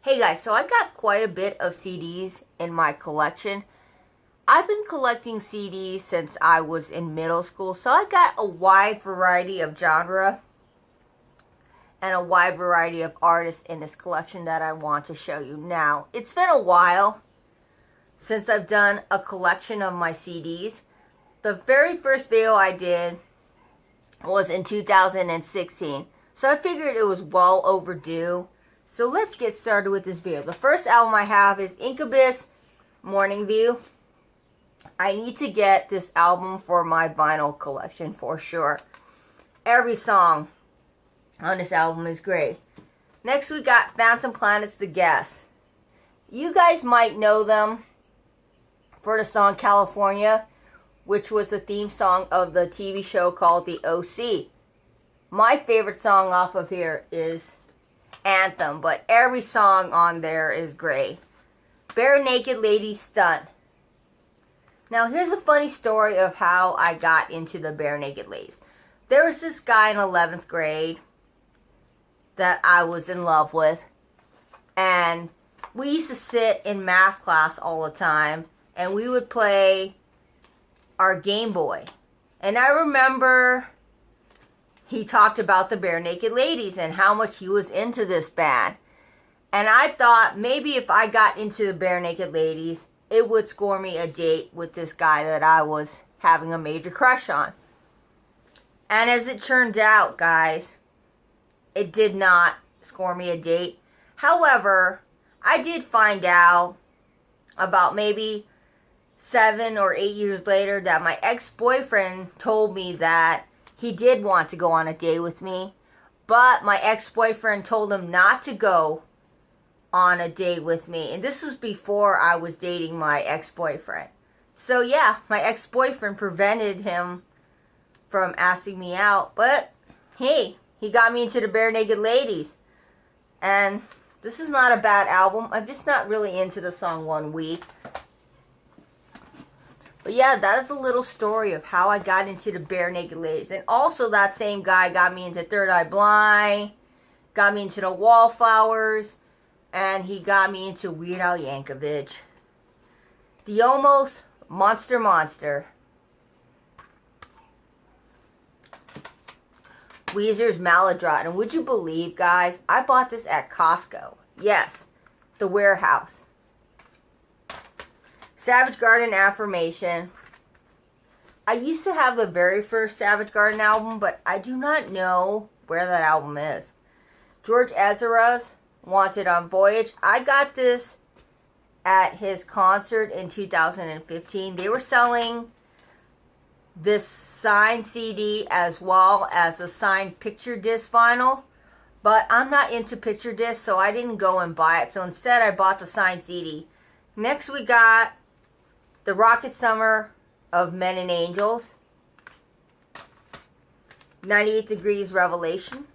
Hey guys, so I got quite a bit of CDs in my collection. I've been collecting CDs since I was in middle school, so I got a wide variety of genre and a wide variety of artists in this collection that I want to show you. Now, it's been a while since I've done a collection of my CDs. The very first video I did was in 2016, so I figured it was well overdue. So let's get started with this video. The first album I have is Incubus, Morning View. I need to get this album for my vinyl collection for sure. Every song on this album is great. Next we got Phantom Planets, The Guess. You guys might know them for the song California, which was the theme song of the TV show called The OC. My favorite song off of here is Anthem, but every song on there is great. Barenaked Ladies Stunt. Now here's a funny story of how I got into the Barenaked Ladies. There was this guy in 11th grade that I was in love with, and we used to sit in math class all the time, and we would play our Game Boy. And I remember he talked about the Barenaked Ladies and how much he was into this band. And I thought maybe if I got into the Barenaked Ladies, it would score me a date with this guy that I was having a major crush on. And as it turned out, guys, it did not score me a date. However, I did find out about maybe 7 or 8 years later that my ex-boyfriend told me that he did want to go on a date with me, but my ex-boyfriend told him not to go on a date with me. And this was before I was dating my ex-boyfriend. So yeah, my ex-boyfriend prevented him from asking me out, but hey, he got me into the Barenaked Ladies. And this is not a bad album. I'm just not really into the song One Week. But yeah, that is a little story of how I got into the Barenaked Ladies. And also that same guy got me into Third Eye Blind, got me into the Wallflowers, and he got me into Weird Al Yankovic. The Omos, Monster Monster. Weezer's Maladroit. And would you believe, guys, I bought this at Costco. Yes, the warehouse. Savage Garden, Affirmation. I used to have the very first Savage Garden album, but I do not know where that album is. George Ezra's Wanted on Voyage. I got this at his concert in 2015. They were selling this signed CD as well as a signed picture disc vinyl, but I'm not into picture discs, so I didn't go and buy it. So instead I bought the signed CD. Next we got The Rocket Summer of Men and Angels. 98 Degrees Revelation.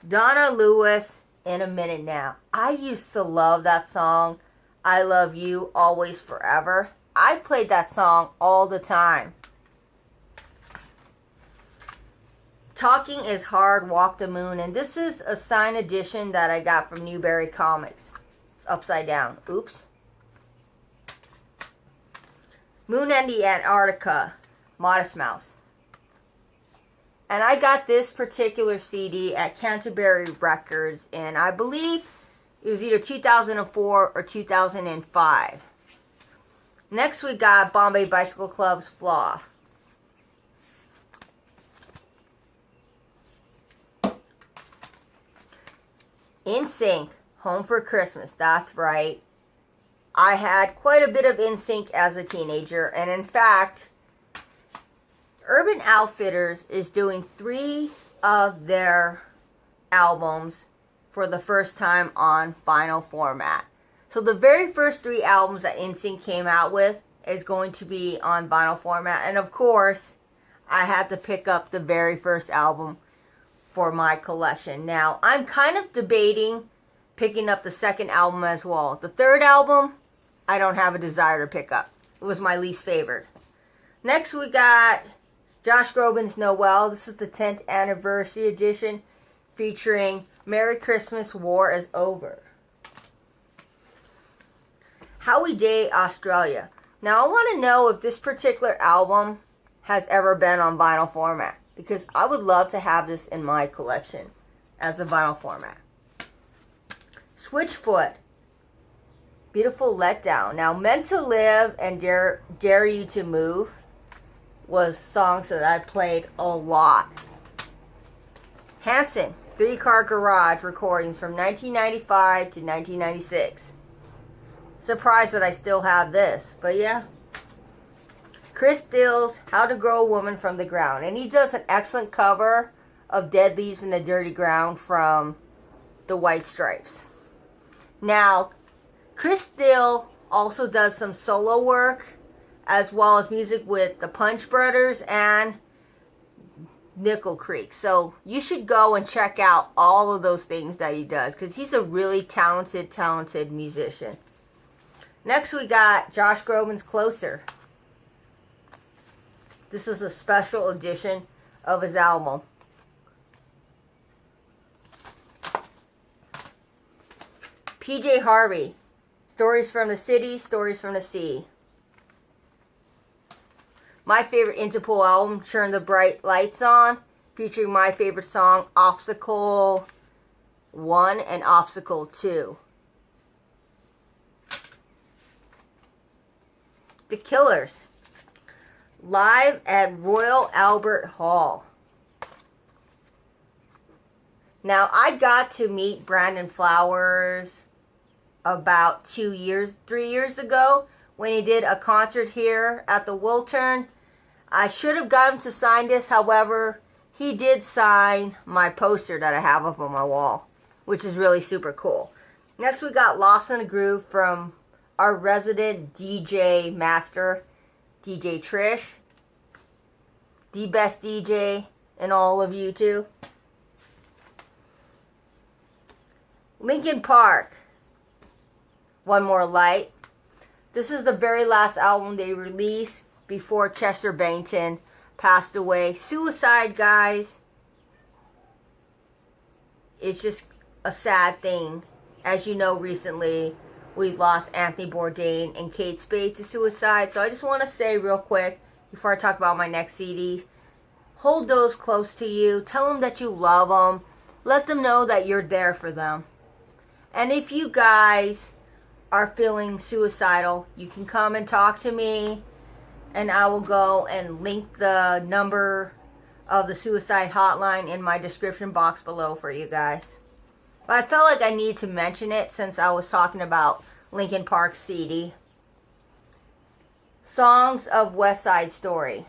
Donna Lewis, In a Minute Now. I used to love that song. I Love You, Always Forever. I played that song all the time. Talking is Hard, Walk the Moon. And this is a signed edition that I got from Newberry Comics. It's upside down. Oops. Moon and the Antarctica, Modest Mouse. And I got this particular CD at Canterbury Records, and I believe it was either 2004 or 2005. Next we got Bombay Bicycle Club's Flaw. NSYNC, Home for Christmas. That's right. I had quite a bit of NSYNC as a teenager, and in fact, Urban Outfitters is doing 3 of their albums for the first time on vinyl format. So the very first 3 albums that NSYNC came out with is going to be on vinyl format. And of course, I had to pick up the very first album for my collection. Now, I'm kind of debating picking up the second album as well. The third album, I don't have a desire to pick up. It was my least favorite. Next we got Josh Groban's Noel. This is the 10th anniversary edition. featuring Merry Christmas, War is Over. How We Date Australia. Now I want to know if this particular album has ever been on vinyl format, because I would love to have this in my collection as a vinyl format. Switchfoot. Beautiful Letdown. Now Meant to Live and Dare You to Move was songs that I played a lot. Hanson, 3 Car Garage recordings from 1995 to 1996. Surprised that I still have this, but yeah. Chris Stills, How to Grow a Woman from the Ground. And he does an excellent cover of Dead Leaves in the Dirty Ground from the White Stripes. Now, Chris Still also does some solo work, as well as music with the Punch Brothers and Nickel Creek. So you should go and check out all of those things that he does, because he's a really talented musician. Next we got Josh Groban's Closer. This is a special edition of his album. PJ Harvey, Stories from the City, Stories from the Sea. My favorite Interpol album, Turn the Bright Lights On, featuring my favorite song, Obstacle 1 and Obstacle 2. The Killers, live at Royal Albert Hall. Now, I got to meet Brandon Flowers about 3 years ago when he did a concert here at the Wiltern. I should have got him to sign this, however, he did sign my poster that I have up on my wall, which is really super cool. Next, we got Lost in the Groove from our resident DJ master, DJ Trish. The best DJ in all of YouTube. Linkin Park, One More Light. This is the very last album they released before Chester Bennington passed away. Suicide, guys, it's just a sad thing. As you know, recently we've lost Anthony Bourdain and Kate Spade to suicide. So I just want to say real quick, before I talk about my next CD, hold those close to you. Tell them that you love them. Let them know that you're there for them. And if you guys are feeling suicidal, you can come and talk to me, and I will go and link the number of the suicide hotline in my description box below for you guys. But I felt like I need to mention it since I was talking about Linkin Park CD. Songs of West Side Story.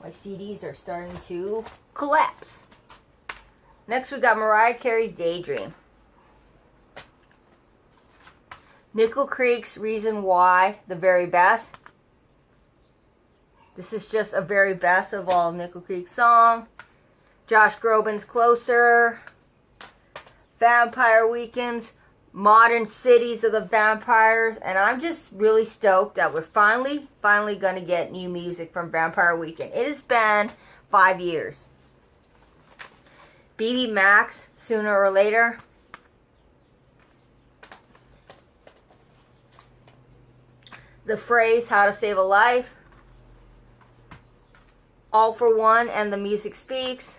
My CDs are starting to collapse. Next we got Mariah Carey's Daydream. Nickel Creek's Reason Why, the very best. This is just a very best of all Nickel Creek song. Josh Groban's Closer. Vampire Weekends, Modern Cities of the Vampires. And I'm just really stoked that we're finally going to get new music from Vampire Weekend. It has been 5 years. BB Max, Sooner or Later. The Phrase, How to Save a Life. All for One and the Music Speaks.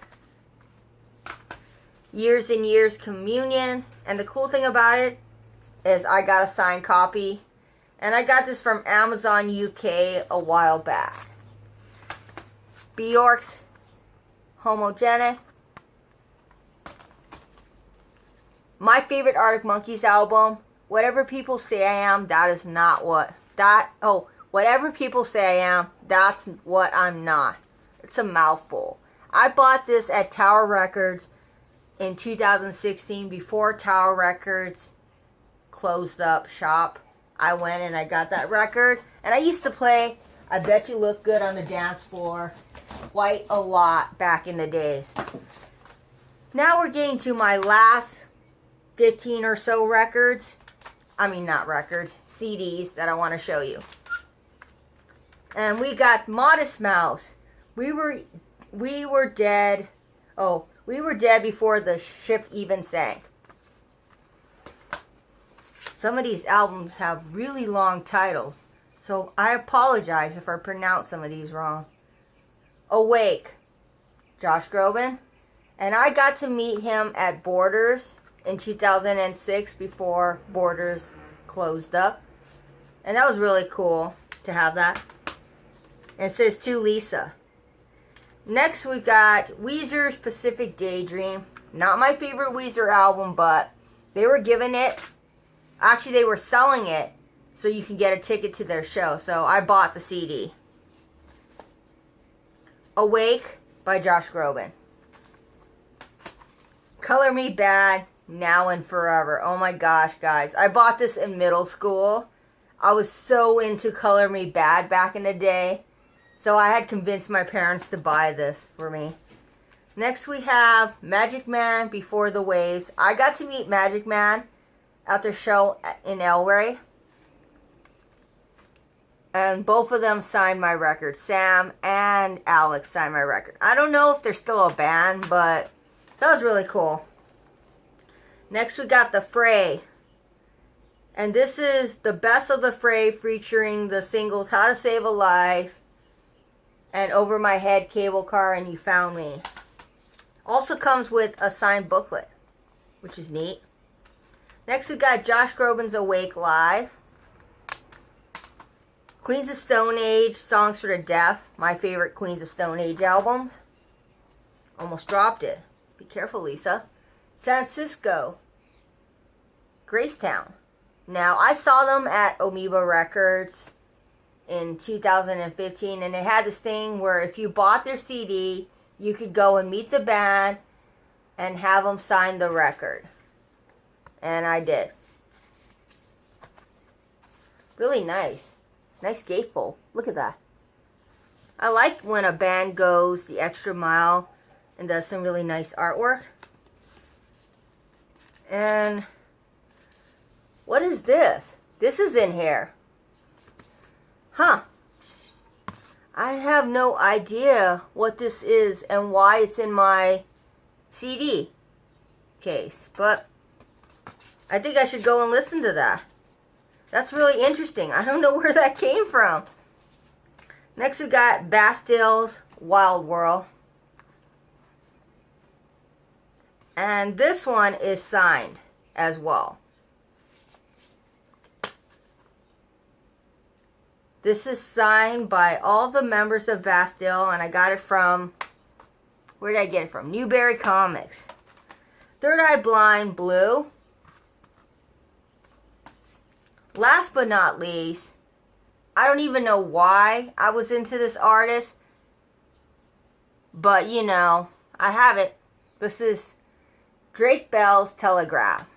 Years and Years Communion. And the cool thing about it is I got a signed copy. And I got this from Amazon UK a while back. Bjork's Homogenic. My favorite Arctic Monkeys album, Whatever People Say I Am, that is not what. Whatever People Say I Am, that's what I'm not. It's a mouthful. I bought this at Tower Records in 2016 before Tower Records closed up shop. I went and I got that record. And I used to play I Bet You Look Good on the Dance Floor quite a lot back in the days. Now we're getting to my last 15 or so records. I mean, not records, CDs that I want to show you. And we got Modest Mouse, We were dead. Oh, we were dead before the ship even sank. Some of these albums have really long titles, so I apologize if I pronounce some of these wrong. Awake, Josh Groban. And I got to meet him at Borders in 2006 before Borders closed up. And that was really cool to have that. And it says, to Lisa. Next we got Weezer's Pacific Daydream. Not my favorite Weezer album, but they were giving it. Actually, they were selling it so you can get a ticket to their show. So I bought the CD. Awake by Josh Groban. Color Me Badd, Now and Forever. Oh my gosh, guys. I bought this in middle school. I was so into Color Me Badd back in the day. So I had convinced my parents to buy this for me. Next we have Magic Man, Before the Waves. I got to meet Magic Man at their show in El Rey. And both of them signed my record. Sam and Alex signed my record. I don't know if they're still a band, but that was really cool. Next we got The Fray. And this is the best of The Fray, featuring the singles How to Save a Life and Over My Head, Cable Car, and You Found Me. Also comes with a signed booklet, which is neat. Next we got Josh Groban's Awake Live. Queens of Stone Age, Songs for the Deaf. My favorite Queens of Stone Age albums. Almost dropped it. Be careful, Lisa. San Francisco. Gracetown. Now, I saw them at Amoeba Records in 2015, and they had this thing where if you bought their CD, you could go and meet the band and have them sign the record. And I did. Really nice. Nice gatefold. Look at that. I like when a band goes the extra mile and does some really nice artwork. And what is this? This is in here. Huh. I have no idea what this is and why it's in my CD case. But I think I should go and listen to that. That's really interesting. I don't know where that came from. Next we got Bastille's Wild World. And this one is signed as well. This is signed by all the members of Bastille, and I got it from, where did I get it from? Newberry Comics. Third Eye Blind Blue. Last but not least, I don't even know why I was into this artist, but you know, I have it. This is Drake Bell's Telegraph.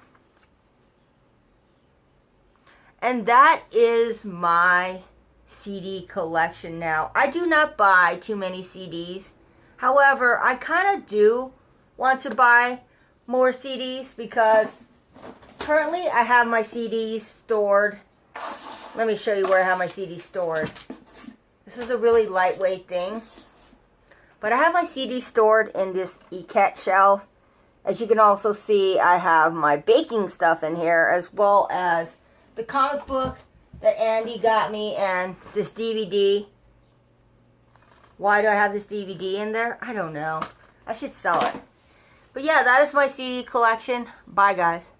And that is my CD collection now. I do not buy too many CDs. However, I kind of do want to buy more CDs because currently I have my CDs stored. Let me show you where I have my CDs stored. This is a really lightweight thing. But I have my CDs stored in this Iket shelf. As you can also see, I have my baking stuff in here, as well as the comic book that Andy got me and this DVD. Why do I have this DVD in there? I don't know. I should sell it. But yeah, that is my CD collection. Bye, guys.